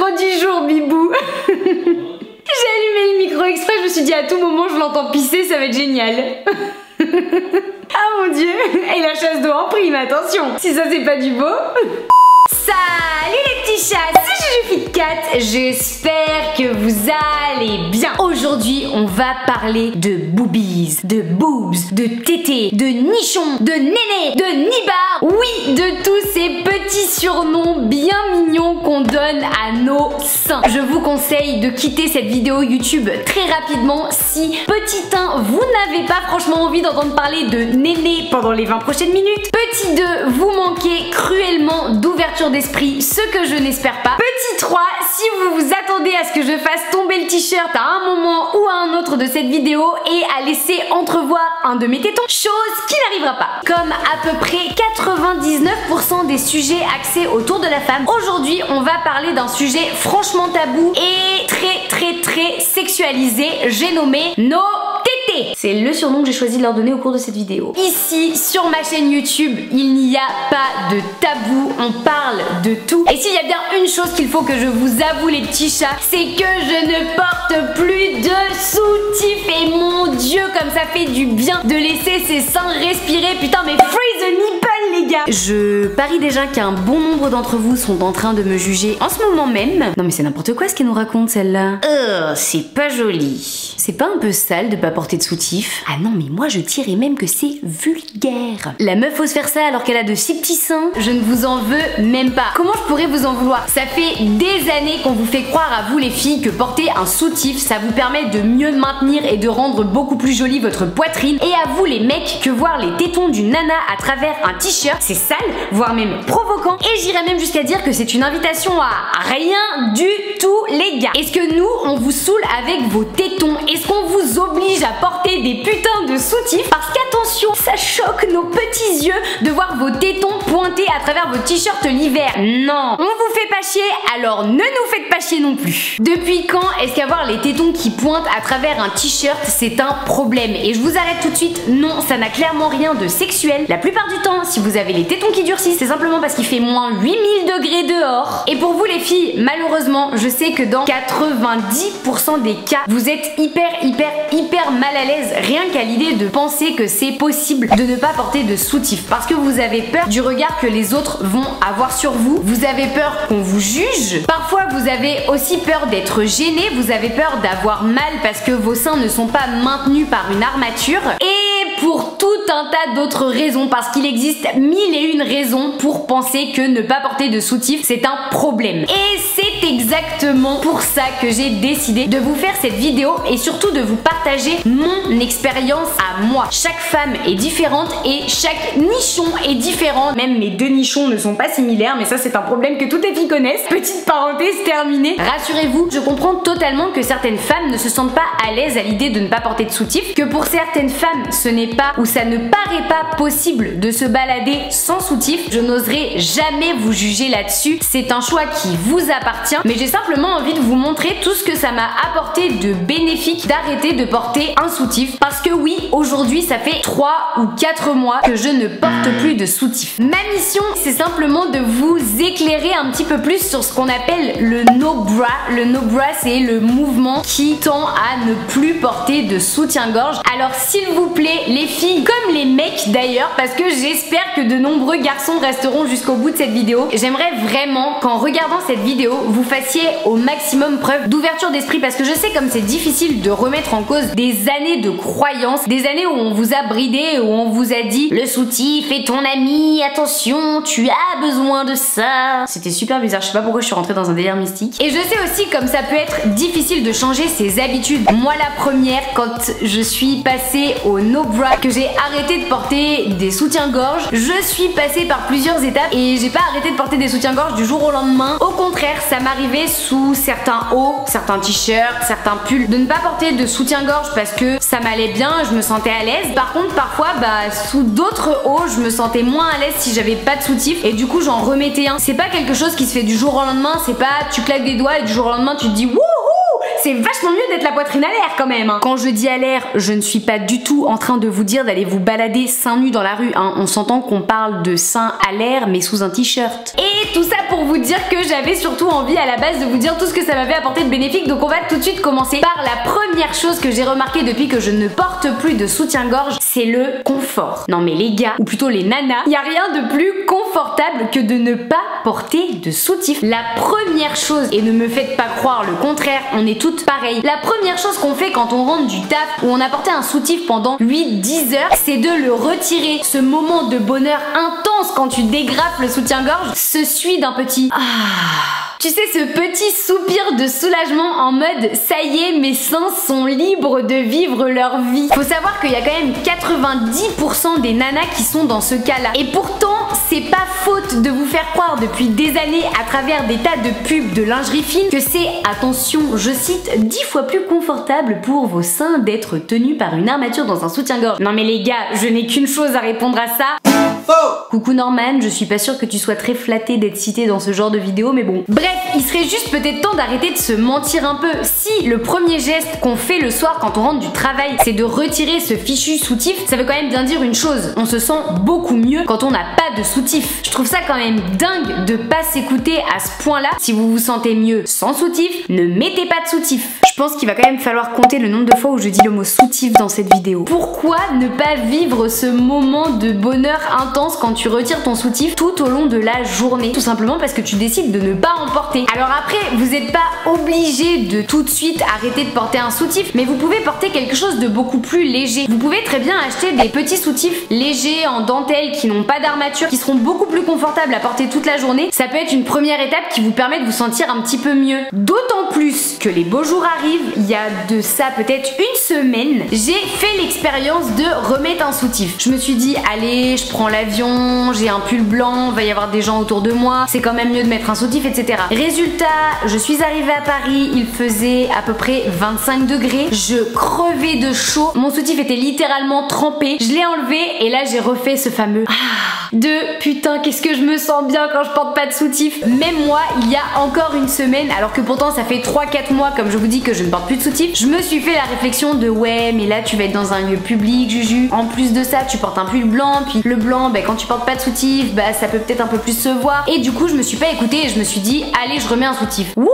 l'intro du jour, Bibou. J'ai allumé le micro exprès, je me suis dit à tout moment je l'entends pisser, ça va être génial. Ah mon dieu. Et la chasse d'eau en prime, attention. Si ça c'est pas du beau. Salut les petits chats, c'est Juju Fit4, j'espère que vous allez bien. Aujourd'hui on va parler de boobies, de boobs, de tétés, de nichons, de nénés, de nibards. Oui, de tous ces petits surnoms bien mignons qu'on donne à nos seins. Je vous conseille de quitter cette vidéo YouTube très rapidement si, petit 1, vous n'avez pas franchement envie d'entendre parler de nénés pendant les 20 prochaines minutes. Petit 2, vous manquez cruellement d'ouverture d'esprit, ce que je n'espère pas. Petit 3, si vous vous attendez à ce que je fasse tomber le t-shirt à un moment ou à un autre de cette vidéo et à laisser entrevoir un de mes tétons, chose qui n'arrivera pas. Comme à peu près 99% des sujets axés autour de la femme, aujourd'hui on va parler d'un sujet franchement tabou et très sexualisé, j'ai nommé nos tétés. C'est le surnom que j'ai choisi de leur donner au cours de cette vidéo. Ici, sur ma chaîne YouTube, il n'y a pas de tabou, on parle de tout. Et s'il y a bien une chose qu'il faut que je vous avoue les petits chats, c'est que je ne porte plus de soutif. Et mon dieu, comme ça fait du bien de laisser ses seins respirer. Putain, mais free the nipple les gars. Je parie déjà qu'un bon nombre d'entre vous sont en train de me juger en ce moment même. Non mais c'est n'importe quoi ce qu'elle nous raconte celle-là. C'est pas joli. C'est pas un peu sale de pas porter de soutif? Ah non mais moi je dirais même que c'est vulgaire. La meuf ose faire ça alors qu'elle a de si petits seins. Je ne vous en veux même pas. Comment je pourrais vous en vouloir? Ça fait des années qu'on vous fait croire à vous les filles que porter un soutif ça vous permet de mieux maintenir et de rendre beaucoup plus jolie votre poitrine, et à vous les mecs que voir les tétons d'une nana à travers un t-shirt c'est sale, voire même provoquant, et j'irais même jusqu'à dire que c'est une invitation à rien du tout les gars. Est-ce que nous on vous saoule avec vos tétons? Est-ce qu'on vous oblige à porter des putains de soutifs? Parce qu'attention, ça choque nos petits yeux de voir vos tétons pointer à travers vos t-shirts l'hiver. Non, on vous fait pas chier, alors ne nous faites pas chier non plus. Depuis quand est-ce qu'avoir les tétons qui pointent à travers un t-shirt c'est un problème? Et je vous arrête tout de suite, non, ça n'a clairement rien de sexuel. La plupart du temps, si vous avez les tétons qui durcissent, c'est simplement parce qu'il fait moins 8000 degrés dehors. Et pour vous les filles, malheureusement, je sais que dans 90% des cas, vous êtes hyper mal à l'aise rien qu'à l'idée de penser que c'est possible de ne pas porter de soutif, parce que vous avez peur du regard que les autres vont avoir sur vous, vous avez peur qu'on vous juge, parfois vous avez aussi peur d'être gêné, vous avez peur d'avoir mal parce que vos seins ne sont pas maintenus par une armature, et pour tout un tas d'autres raisons, parce qu'il existe 1001 raisons pour penser que ne pas porter de soutif c'est un problème. Et c'est exactement pour ça que j'ai décidé de vous faire cette vidéo et surtout de vous partager mon expérience à moi. Chaque femme est différente et chaque nichon est différent. Même mes deux nichons ne sont pas similaires, mais ça c'est un problème que toutes les filles connaissent. Petite parenthèse terminée. Rassurez-vous, je comprends totalement que certaines femmes ne se sentent pas à l'aise à l'idée de ne pas porter de soutif, que pour certaines femmes ce n'est pas ou ça ne paraît pas possible de se balader sans soutif. Je n'oserai jamais vous juger là-dessus, c'est un choix qui vous appartient, mais j'ai simplement envie de vous montrer tout ce que ça m'a apporté de bénéfique d'arrêter de porter un soutif, parce que oui, aujourd'hui ça fait 3 ou 4 mois que je ne porte plus de soutif. Ma mission c'est simplement de vous éclairer un petit peu plus sur ce qu'on appelle le no bra. Le no bra c'est le mouvement qui tend à ne plus porter de soutien-gorge. Alors s'il vous plaît les filles, comme les mecs d'ailleurs, parce que j'espère que de nombreux garçons resteront jusqu'au bout de cette vidéo, j'aimerais vraiment qu'en regardant cette vidéo vous fassiez au maximum preuve d'ouverture d'esprit, parce que je sais comme c'est difficile de remettre en cause des années de croyances, des années où on vous a bridé, où on vous a dit le soutif est ton ami, attention tu as besoin de ça. C'était super bizarre, je sais pas pourquoi je suis rentrée dans un délire mystique. Et je sais aussi comme ça peut être difficile de changer ses habitudes. Moi la première, quand je suis passée au no bra, que j'ai arrêté de porter des soutiens-gorge, je suis passée par plusieurs étapes et j'ai pas arrêté de porter des soutiens-gorge du jour au lendemain. Au contraire, ça m'arrivait sous certains hauts, certains t-shirts, certains pulls, de ne pas porter de soutien-gorge parce que ça m'allait bien, je me sentais à l'aise. Par contre, parfois, sous d'autres hauts, je me sentais moins à l'aise si j'avais pas de soutif, et du coup j'en remettais un. C'est pas quelque chose qui se fait du jour au lendemain, c'est pas tu claques des doigts et du jour au lendemain tu te dis wouhou, c'est vachement mieux d'être la poitrine à l'air quand même. Quand je dis à l'air, je ne suis pas du tout en train de vous dire d'aller vous balader seins nus dans la rue, hein. On s'entend qu'on parle de seins à l'air mais sous un t-shirt. Et tout ça pour vous dire que j'avais surtout envie à la base de vous dire tout ce que ça m'avait apporté de bénéfique, donc on va tout de suite commencer par la première chose que j'ai remarqué depuis que je ne porte plus de soutien-gorge, c'est le confort. Non mais les gars, ou plutôt les nanas, y a rien de plus confortable que de ne pas porter de soutif. La première chose, et ne me faites pas croire le contraire, on est toutes pareilles, la première chose qu'on fait quand on rentre du taf où on a porté un soutif pendant 8-10 heures, c'est de le retirer. Ce moment de bonheur intense quand tu dégrafes le soutien-gorge se suit d'un petit tu sais, ce petit soupir de soulagement en mode ça y est, mes seins sont libres de vivre leur vie. Faut savoir qu'il y a quand même 90% des nanas qui sont dans ce cas-là. Et pourtant, c'est pas faute de vous faire croire depuis des années à travers des tas de pubs de lingerie fine que c'est, attention, je cite, 10 fois plus confortable pour vos seins d'être tenus par une armature dans un soutien-gorge. Non mais les gars, je n'ai qu'une chose à répondre à ça. Coucou Norman, je suis pas sûre que tu sois très flatté d'être cité dans ce genre de vidéo, mais bon. Bref, il serait juste peut-être temps d'arrêter de se mentir un peu. Si le premier geste qu'on fait le soir quand on rentre du travail, c'est de retirer ce fichu soutif, ça veut quand même bien dire une chose. On se sent beaucoup mieux quand on n'a pas de soutif. Je trouve ça quand même dingue de pas s'écouter à ce point-là. Si vous vous sentez mieux sans soutif, ne mettez pas de soutif. Je pense qu'il va quand même falloir compter le nombre de fois où je dis le mot soutif dans cette vidéo. Pourquoi ne pas vivre ce moment de bonheur intense quand tu retires ton soutif tout au long de la journée? Tout simplement parce que tu décides de ne pas en porter. Alors après, vous n'êtes pas obligé de tout de suite arrêter de porter un soutif, mais vous pouvez porter quelque chose de beaucoup plus léger. Vous pouvez très bien acheter des petits soutifs légers en dentelle qui n'ont pas d'armature, qui seront beaucoup plus confortables à porter toute la journée. Ça peut être une première étape qui vous permet de vous sentir un petit peu mieux. D'autant plus que les beaux jours arrivent. Il y a de ça peut-être une semaine, j'ai fait l'expérience de remettre un soutif. Je me suis dit, allez, je prends l'avion, j'ai un pull blanc, va y avoir des gens autour de moi, c'est quand même mieux de mettre un soutif, etc. Résultat, je suis arrivée à Paris, il faisait à peu près 25 degrés, je crevais de chaud, mon soutif était littéralement trempé, je l'ai enlevé et là j'ai refait ce fameux de putain, qu'est-ce que je me sens bien quand je porte pas de soutif. Même moi, il y a encore une semaine, alors que pourtant ça fait 3-4 mois, comme je vous dis, que je ne porte plus de soutif, je me suis fait la réflexion de ouais, mais là tu vas être dans un lieu public, Juju. En plus de ça, tu portes un pull blanc, puis le blanc, bah, quand tu portes pas de soutif, bah ça peut peut-être un peu plus se voir. Et du coup, je me suis pas écoutée et je me suis dit, allez, je remets un soutif. Wouh!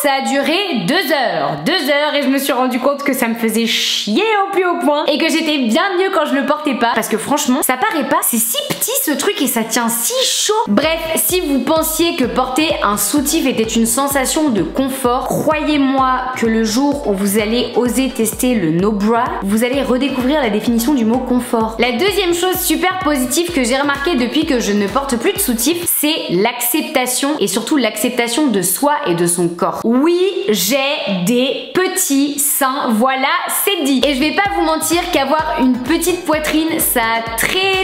Ça a duré 2 heures. 2 heures et je me suis rendu compte que ça me faisait chier au plus haut point et que j'étais bien mieux quand je le portais pas. Parce que franchement, ça paraît pas, c'est si petit ce truc et ça tient si chaud. Bref, si vous pensiez que porter un soutif était une sensation de confort, croyez-moi que le jour où vous allez oser tester le no bra, vous allez redécouvrir la définition du mot confort. La deuxième chose super positive que j'ai remarqué depuis que je ne porte plus de soutif, c'est l'acceptation et surtout l'acceptation de soi et de son corps. Oui, j'ai des petits seins, voilà, c'est dit. Et je vais pas vous mentir qu'avoir une petite poitrine, ça a très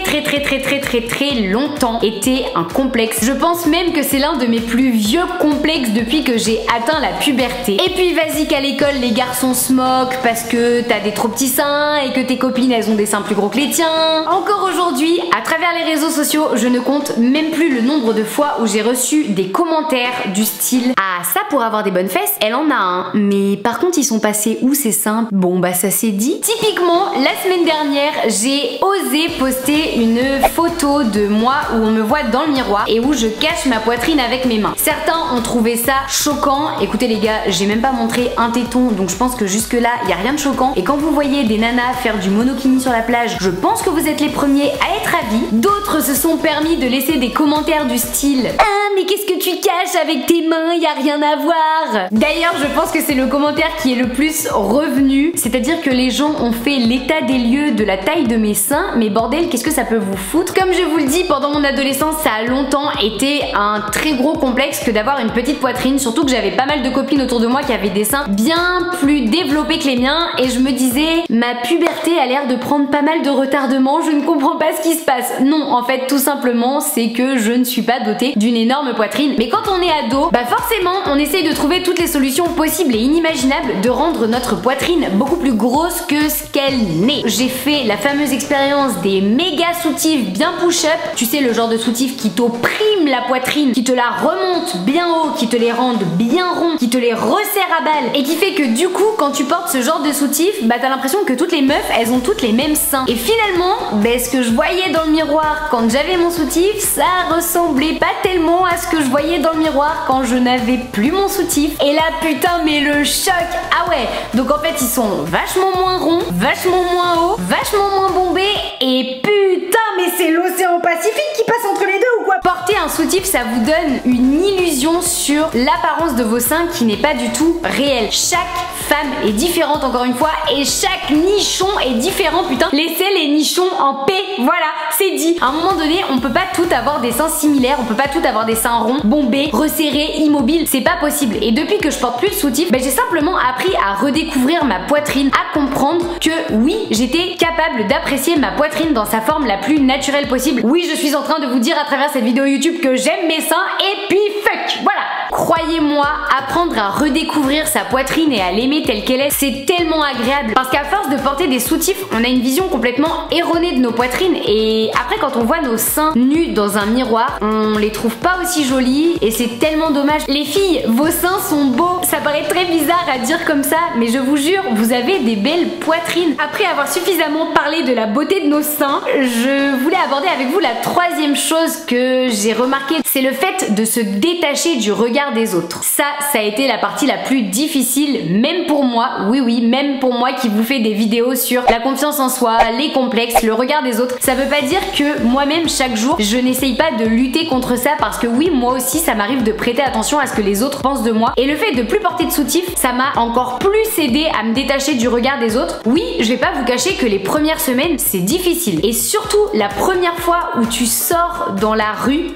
longtemps été un complexe. Je pense même que c'est l'un de mes plus vieux complexes depuis que j'ai atteint la puberté. Et puis vas-y qu'à l'école, les garçons se moquent parce que t'as des trop petits seins et que tes copines, elles ont des seins plus gros que les tiens. Encore aujourd'hui, à travers les réseaux sociaux, je ne compte même plus le nombre de fois où j'ai reçu des commentaires du style « Ah, ça pour avoir des bonnes fesses, elle en a un. Mais par contre, ils sont passés où ces seins? Bon bah ça c'est dit. » Typiquement, la semaine dernière, j'ai osé poster une photo de moi où on me voit dans le miroir et où je cache ma poitrine avec mes mains. Certains ont trouvé ça choquant. Écoutez les gars, j'ai même pas montré un téton, donc je pense que jusque là, il y a rien de choquant. Et quand vous voyez des nanas faire du monokini sur la plage, je pense que vous êtes les premiers à être ravis. D'autres se sont permis de laisser des commentaires du style « Ah mais qu'est-ce que tu caches avec tes mains, y a rien à voir !» D'ailleurs, je pense que c'est le commentaire qui est le plus revenu, c'est-à-dire que les gens ont fait l'état des lieux de la taille de mes seins, mais bordel, qu'est-ce que ça peut vous foutre? Comme je vous le dis, pendant mon adolescence, ça a longtemps été un très gros complexe que d'avoir une petite poitrine, surtout que j'avais pas mal de copines autour de moi qui avaient des seins bien plus développés que les miens, et je me disais, ma puberté puberté a l'air de prendre pas mal de retardement, je ne comprends pas ce qui se passe. Non, en fait, tout simplement, c'est que je ne suis pas dotée d'une énorme poitrine. Mais quand on est ado, bah forcément, on essaye de trouver toutes les solutions possibles et inimaginables de rendre notre poitrine beaucoup plus grosse que ce qu'elle n'est. J'ai fait la fameuse expérience des méga soutifs bien push-up. Tu sais, le genre de soutif qui t'opprime la poitrine, qui te la remonte bien haut, qui te les rende bien ronds, qui te les resserre à balle et qui fait que du coup, quand tu portes ce genre de soutif, bah t'as l'impression que toutes les meufs, elles ont toutes les mêmes seins. Et finalement, bah, ce que je voyais dans le miroir quand j'avais mon soutif, ça ressemblait pas tellement à ce que je voyais dans le miroir quand je n'avais plus mon soutif. Et là, putain, mais le choc! Ah ouais! Donc en fait, ils sont vachement moins ronds, vachement moins hauts, vachement moins bombés et putain, mais c'est l'océan Pacifique qui passe entre les deux ou quoi? Porter un soutif, ça vous donne une illusion sur l'apparence de vos seins qui n'est pas du tout réelle. Chaque femme est différente encore une fois et chaque nichon est différent, putain. Laissez les nichons en paix, voilà, c'est dit. À un moment donné, on peut pas tout avoir des seins similaires, on peut pas tout avoir des seins ronds, bombés, resserrés, immobiles, c'est pas possible. Et depuis que je porte plus de soutif, bah, j'ai simplement appris à redécouvrir ma poitrine, à comprendre que oui, j'étais capable d'apprécier ma poitrine dans sa forme la plus naturelle possible. Oui, je suis en train de vous dire à travers cette vidéo YouTube que j'aime mes seins et puis fuck, voilà. Croyez-moi, apprendre à redécouvrir sa poitrine et à l'aimer telle qu'elle est, c'est tellement agréable. Parce qu'à force de porter des soutifs, on a une vision complètement erronée de nos poitrines. Et après, quand on voit nos seins nus dans un miroir, on les trouve pas aussi jolis et c'est tellement dommage. Les filles, vos seins sont beaux. Ça paraît très bizarre à dire comme ça, mais je vous jure, vous avez des belles poitrines. Après avoir suffisamment parlé de la beauté de nos seins, je voulais aborder avec vous la troisième chose que j'ai remarqué. C'est le fait de se détacher du regard des autres. Ça a été la partie la plus difficile, même pour moi, oui, même pour moi qui vous fais des vidéos sur la confiance en soi, les complexes, le regard des autres. Ça veut pas dire que moi-même, chaque jour, je n'essaye pas de lutter contre ça parce que oui, moi aussi, ça m'arrive de prêter attention à ce que les autres pensent de moi. Et le fait de plus porter de soutif, ça m'a encore plus aidé à me détacher du regard des autres. Oui, je vais pas vous cacher que les premières semaines, c'est difficile. Et surtout, la première fois où tu sors dans la rue,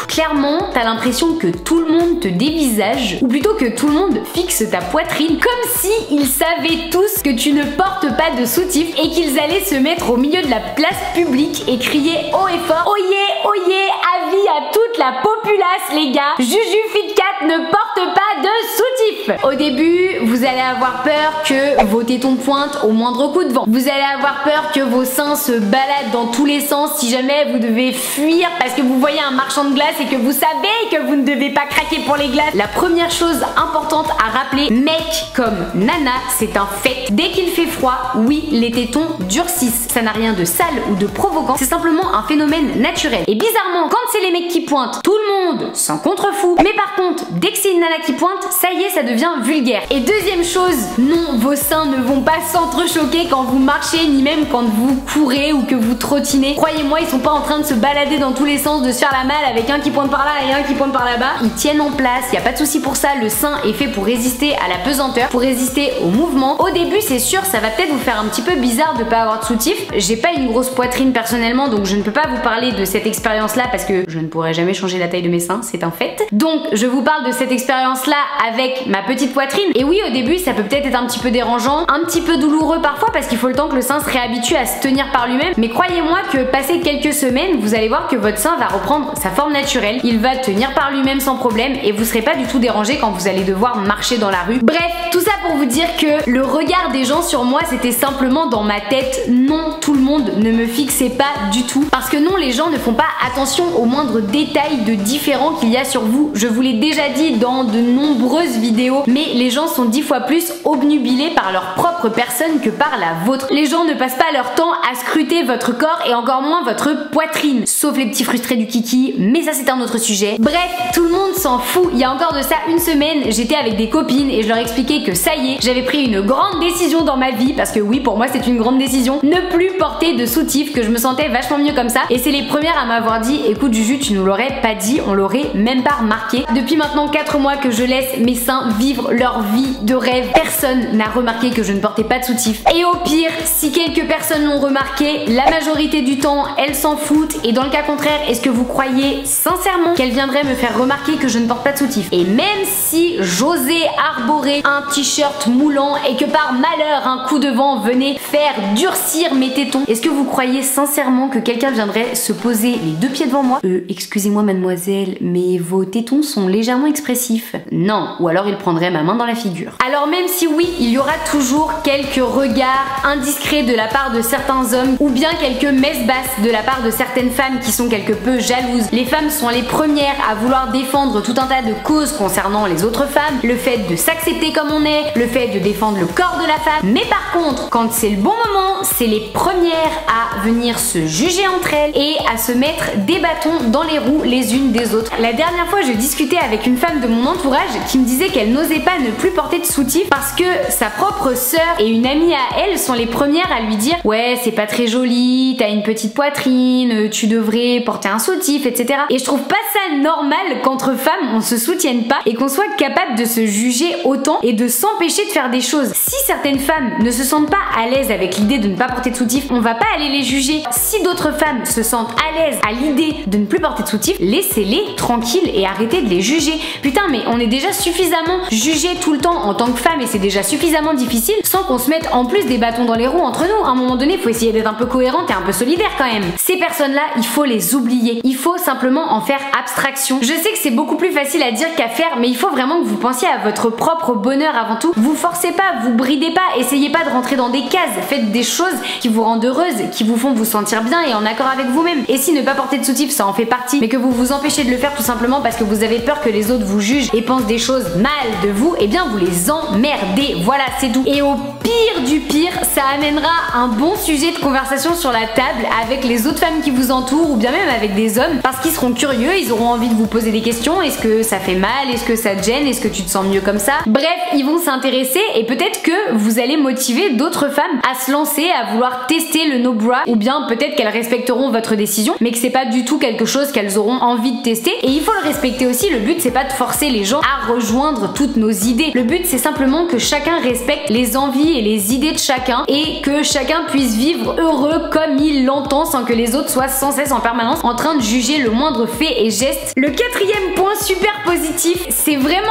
clairement, t'as l'impression que tout le monde te dévisage, ou plutôt que tout le monde fixe ta poitrine, comme si ils savaient tous que tu ne portes pas de soutif et qu'ils allaient se mettre au milieu de la place publique et crier haut et fort: oyez, oyez, avis à toute la populace, les gars, Juju FitCat ne porte pas de soutif. Au début, vous allez avoir peur que vos tétons pointent au moindre coup de vent. Vous allez avoir peur que vos seins se baladent dans tous les sens si jamais vous devez fuir parce que vous voyez un marchand de glace et que vous savez que vous ne devez pas craquer pour les glaces. La première chose importante à rappeler, mec comme nana, c'est un fait. Dès qu'il fait froid, oui, les tétons durcissent. Ça n'a rien de sale ou de provoquant, c'est simplement un phénomène naturel. Et bizarrement, quand c'est les mecs qui pointent, tout le monde s'en contrefout. Mais par contre, dès que c'est une nana qui pointe, ça y est, ça devient vulgaire. Et deuxième chose, non, vos seins ne vont pas s'entrechoquer quand vous marchez, ni même quand vous courez ou que vous trottinez. Croyez-moi, ils sont pas en train de se balader dans tous les sens, de se faire la malle avec un qui pointe par là et un qui pointe par là-bas. Ils tiennent en place, y a pas de souci pour ça. Le sein est fait pour résister à la pesanteur, pour résister au mouvement. Au début, c'est sûr, ça va peut-être vous faire un petit peu bizarre de pas avoir de soutif. J'ai pas une grosse poitrine personnellement, donc je ne peux pas vous parler de cette expérience-là parce que je ne pourrai jamais changer la taille de mes seins, c'est un fait. Donc, je vous parle de cette expérience-là avec ma petite poitrine. Et oui, au début, ça peut peut-être être un petit peu dérangeant, un petit peu douloureux parfois parce qu'il faut le temps que le sein se réhabitue à se tenir par lui-même. Mais croyez-moi que passé quelques semaines, vous allez voir que votre sein va reprendre sa forme naturelle. Il va tenir par lui-même sans problème et vous serez pas du tout dérangé quand vous allez devoir marcher dans la rue. Bref, tout ça pour vous dire que le regard des gens sur moi, c'était simplement dans ma tête. Non, tout le monde ne me fixait pas du tout. Parce que non, les gens ne font pas attention aux moindres détails de différents qu'il y a sur vous. Je vous l'ai déjà dit dans de nombreuses vidéos, mais les gens sont 10 fois plus obnubilés par leur propre personne que par la vôtre. Les gens ne passent pas leur temps à scruter votre corps et encore moins votre poitrine. Sauf les petits frustrés du kiki, mais ça c'est un autre sujet. Bref, tout le monde s'en fout. Il y a encore de ça une semaine, j'étais avec des copines et je leur expliquais que ça y est, j'avais pris une grande décision dans ma vie, parce que oui, pour moi c'est une grande décision, ne plus porter de soutif, que je me sentais vachement mieux comme ça. Et c'est les premières à m'avoir dit: écoute Juju, Dieu, tu nous l'aurais pas dit, on l'aurait même pas remarqué. Depuis maintenant 4 mois que je laisse mes seins vivre leur vie de rêve, personne n'a remarqué que je ne portais pas de soutif. Et au pire, si quelques personnes l'ont remarqué, la majorité du temps, elles s'en foutent. Et dans le cas contraire, est-ce que vous croyez sincèrement qu'elles viendraient me faire remarquer que je ne porte pas de soutif? Et même si j'osais arborer un t-shirt moulant et que par malheur un coup de vent venait faire durcir mes tétons, est-ce que vous croyez sincèrement que quelqu'un viendrait se poser les 2 pieds devant moi? Excusez-moi mademoiselle, mais vos tétons sont légèrement expressifs. Non, ou alors il prendrait ma main dans la figure. Alors même si oui, il y aura toujours quelques regards indiscrets de la part de certains hommes ou bien quelques messes basses de la part de certaines femmes qui sont quelque peu jalouses. Les femmes sont les premières à vouloir défendre tout un tas de causes concernant les autres femmes, le fait de s'accepter comme on est, le fait de défendre le corps de la femme. Mais par contre, quand c'est le bon moment, c'est les premières à venir se juger entre elles et à se mettre des bâtons dans les roues les unes des autres. La dernière fois, je discutais avec une femme de mon entourage qui me disait qu'elle n'osait pas ne plus porter de soutif parce que sa propre sœur et une amie à elle sont les premières à lui dire ouais, c'est pas très joli, t'as une petite poitrine, tu devrais porter un soutif, etc. Et je trouve pas ça normal qu'entre femmes on se soutienne pas et qu'on soit capable de se juger autant et de s'empêcher de faire des choses. Si certaines femmes ne se sentent pas à l'aise avec l'idée de ne pas porter de soutif, on va pas aller les juger. Si d'autres femmes se sentent à l'aise à l'idée de ne plus porter de soutif, laissez-les tranquilles et arrêtez de les juger. Putain, mais on est déjà suffisamment jugés tout le temps en tant que femme et c'est déjà suffisamment difficile sans qu'on se mette en plus des bâtons dans les roues entre nous. À un moment donné, faut essayer d'être un peu cohérente et un peu solidaire quand même. Ces personnes-là, il faut les oublier. Il faut simplement en faire abstraction. Je sais que c'est beaucoup plus facile à dire qu'à faire, mais il faut vraiment que vous pensiez à votre propre bonheur avant tout. Vous forcez pas, vous bridez pas, essayez pas de rentrer dans des cases. Faites des choses qui vous rendent heureuse, qui vous font vous sentir bien et en accord avec vous-même. Et si ne pas porter de soutif, ça en fait partie, mais que vous vous empêchez de le faire tout simplement parce que vous avez peur que les autres vous jugent et pensent des choses mal de vous, eh bien vous les emmerdez. Voilà, c'est tout. Et au pire du pire, ça amènera un bon sujet de conversation sur la table avec les autres femmes qui vous entourent ou bien même avec des hommes parce qu'ils seront curieux, ils auront envie de vous poser des questions. Est-ce que ça fait mal? Est-ce que ça te gêne? Est-ce que tu te sens mieux comme ça? Bref, ils vont s'intéresser et peut-être que vous allez motiver d'autres femmes à se lancer, à vouloir tester le no bra ou bien peut-être qu'elles respecteront votre décision mais que c'est pas du tout quelque chose qu'elles auront envie de tester et il faut le respecter aussi. Le but c'est pas de forcer les gens à rejoindre toutes nos idées. Le but c'est simplement que chacun respecte les envies et les idées de chacun et que chacun puisse vivre heureux comme il l'entend sans que les autres soient sans cesse en permanence en train de juger le moindre fait et geste. Le 4e point super positif, c'est vraiment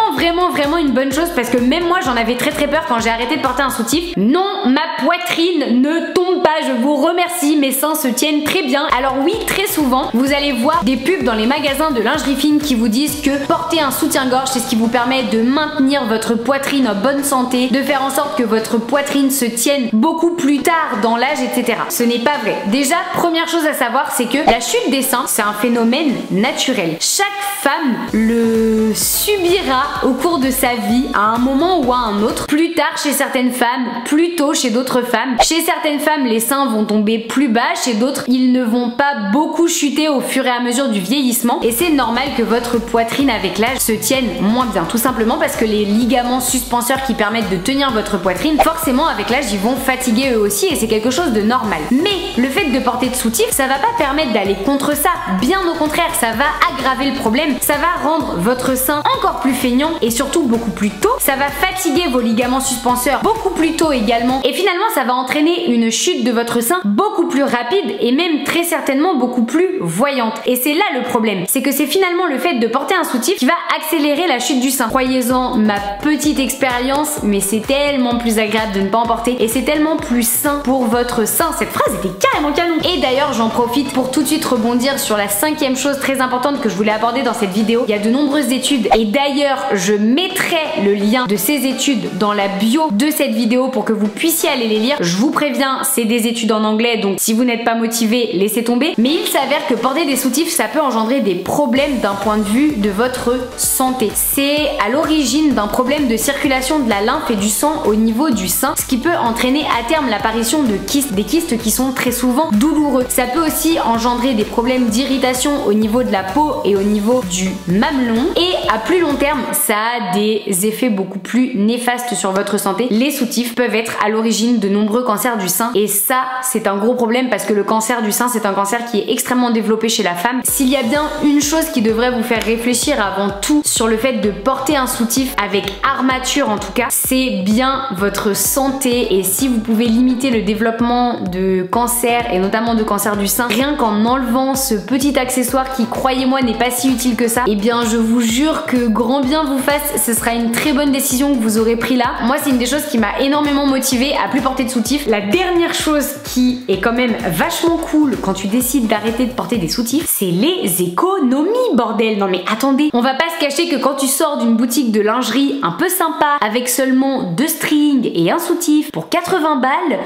une bonne chose parce que même moi j'en avais très peur quand j'ai arrêté de porter un soutif. Non, ma poitrine ne tombe pas, je vous remercie, mes seins se tiennent très bien. Alors oui, très souvent, vous allez voir des pubs dans les magasins de lingerie fine qui vous disent que porter un soutien-gorge c'est ce qui vous permet de maintenir votre poitrine en bonne santé, de faire en sorte que votre poitrine se tienne beaucoup plus tard dans l'âge, etc. Ce n'est pas vrai. Déjà, première chose à savoir, c'est que la chute des seins, c'est un phénomène naturel. Chaque femme le subira au cours de sa vie à un moment ou à un autre. Plus tard chez certaines femmes, plus tôt chez d'autres femmes. Chez certaines femmes, les seins vont tomber plus bas, chez d'autres, ils ne vont pas beaucoup chuter au fur et à mesure du vieillissement. Et c'est normal que votre poitrine avec l'âge se tienne moins bien. Tout simplement parce que les ligaments suspenseurs qui permettent de tenir votre poitrine, forcément avec l'âge, ils vont fatiguer eux aussi et c'est quelque chose de normal. Mais le fait de porter de soutif, ça va pas permettre d'aller contre ça. Bien au contraire, ça va aggraver le problème. Ça va rendre votre sein encore plus feignant et surtout beaucoup plus tôt. Ça va fatiguer vos ligaments suspenseurs beaucoup plus tôt également. Et finalement, ça va entraîner une chute de votre sein beaucoup plus rapide et même très certainement beaucoup plus voyante. Et c'est là le problème. C'est que c'est finalement le fait de porter un soutif qui va accélérer la chute du sein. Croyez-en, ma petite expérience, mais c'est tellement plus agréable de ne pas en porter et c'est tellement plus sain pour votre sein. Cette phrase était carrément canon. Et d'ailleurs, j'en profite pour tout de suite rebondir sur la 5e chose très importante que je voulais aborder dans cette vidéo. Il y a de nombreuses études et d'ailleurs, je mettrai le lien de ces études dans la bio de cette vidéo pour que vous puissiez aller les lire. Je vous préviens, c'est des études en anglais, donc si vous n'êtes pas motivé, laissez tomber. Mais il s'avère que porter des soutifs, ça peut engendrer des problèmes d'un point de vue de votre santé. C'est à l'origine d'un problème de circulation de la lymphe et du sang au niveau du sein, ce qui peut entraîner à terme l'apparition de kystes, des kystes qui sont très souvent douloureux. Ça peut aussi engendrer des problèmes d'irritation au niveau de la peau et au niveau du mamelon. Et à plus long terme, ça a des effets beaucoup plus néfastes sur votre santé. Les soutifs peuvent être à l'origine de nombreux cancers du sein et ça, c'est un gros problème parce que le cancer du sein, c'est un cancer qui est extrêmement développé chez la femme femmes. S'il y a bien une chose qui devrait vous faire réfléchir avant tout sur le fait de porter un soutif avec armature en tout cas, c'est bien votre santé. Et si vous pouvez limiter le développement de cancer et notamment de cancer du sein rien qu'en enlevant ce petit accessoire qui, croyez-moi, n'est pas si utile que ça, et bien je vous jure que grand bien vous fasse, ce sera une très bonne décision que vous aurez pris là. Moi, c'est une des choses qui m'a énormément motivée à plus porter de soutif. La dernière chose qui est quand même vachement cool quand tu décides d'arrêter de porter des soutifs, c'est les économies, bordel. Non mais attendez, on va pas se cacher que quand tu sors d'une boutique de lingerie un peu sympa avec seulement 2 strings et un soutif pour 80 balles,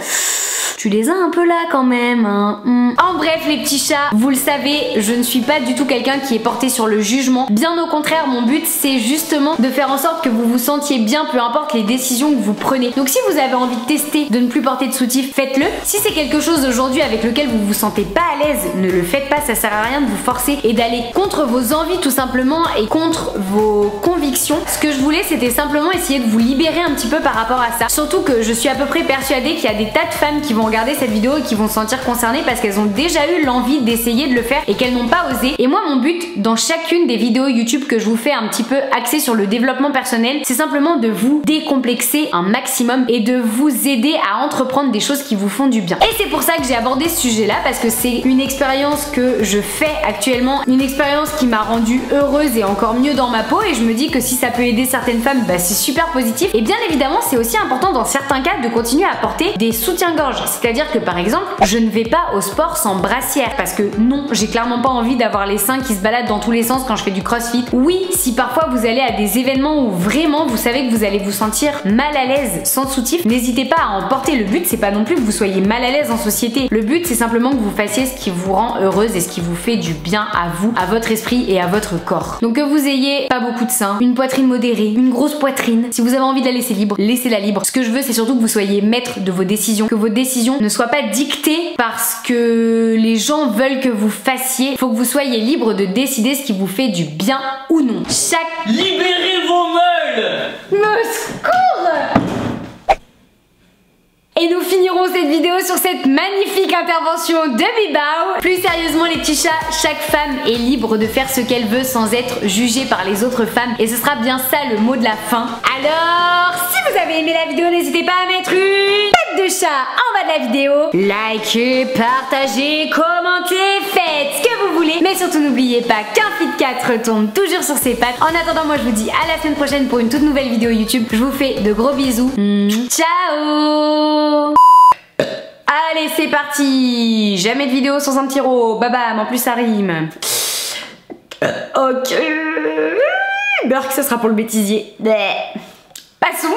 tu les as un peu là quand même, hein. En bref, les petits chats, vous le savez, je ne suis pas du tout quelqu'un qui est porté sur le jugement. Bien au contraire, mon but c'est justement de faire en sorte que vous vous sentiez bien, peu importe les décisions que vous prenez. Donc si vous avez envie de tester de ne plus porter de soutif, faites-le. Si c'est quelque chose aujourd'hui avec lequel vous vous sentez pas à l'aise, ne le faites pas, ça sert à rien de vous forcer et d'aller contre vos envies tout simplement et contre vos convictions. Ce que je voulais, c'était simplement essayer de vous libérer un petit peu par rapport à ça. Surtout que je suis à peu près persuadée qu'il y a des tas de femmes qui vont regarder cette vidéo et qui vont se sentir concernées parce qu'elles ont déjà eu l'envie d'essayer de le faire et qu'elles n'ont pas osé. Et moi, mon but dans chacune des vidéos YouTube que je vous fais un petit peu axées sur le développement personnel, c'est simplement de vous décomplexer un maximum et de vous aider à entreprendre des choses qui vous font du bien. Et c'est pour ça que j'ai abordé ce sujet-là, parce que c'est une expérience que je fais actuellement, une expérience qui m'a rendue heureuse et encore mieux dans ma peau, et je me dis que si ça peut aider certaines femmes, bah c'est super positif. Et bien évidemment, c'est aussi important dans certains cas de continuer à porter des soutiens-gorge. C'est-à-dire que par exemple, je ne vais pas au sport sans brassière parce que non, j'ai clairement pas envie d'avoir les seins qui se baladent dans tous les sens quand je fais du crossfit. Oui, si parfois vous allez à des événements où vraiment vous savez que vous allez vous sentir mal à l'aise sans soutif, n'hésitez pas à en porter. Le but c'est pas non plus que vous soyez mal à l'aise en société. Le but c'est simplement que vous fassiez ce qui vous rend heureuse et ce qui vous fait du bien à vous, à votre esprit et à votre corps. Donc que vous ayez pas beaucoup de seins, une poitrine modérée, une grosse poitrine, si vous avez envie de la laisser libre, laissez-la libre. Ce que je veux c'est surtout que vous soyez maître de vos décisions, que vos décisions ne soient pas dictées parce que les gens veulent que vous fassiez. Il faut que vous soyez libre de décider ce qui vous fait du bien ou non. Libérez vos meules! Me secours! Et nous finirons cette vidéo sur cette magnifique intervention de Bibao. Plus sérieusement les petits chats, chaque femme est libre de faire ce qu'elle veut sans être jugée par les autres femmes. Et ce sera bien ça le mot de la fin. Alors, si vous avez aimé la vidéo, n'hésitez pas à mettre une patte de chat en bas de la vidéo. Likez, partagez, commentez, faites ce que vous voulez. Mais surtout n'oubliez pas qu'un Fit 4 tombe toujours sur ses pattes. En attendant, moi je vous dis à la semaine prochaine pour une toute nouvelle vidéo YouTube. Je vous fais de gros bisous. Ciao. Allez, c'est parti. Jamais de vidéo sans un petit rot. Babam, en plus ça rime. Ok. Burk, ça sera pour le bêtisier. Passons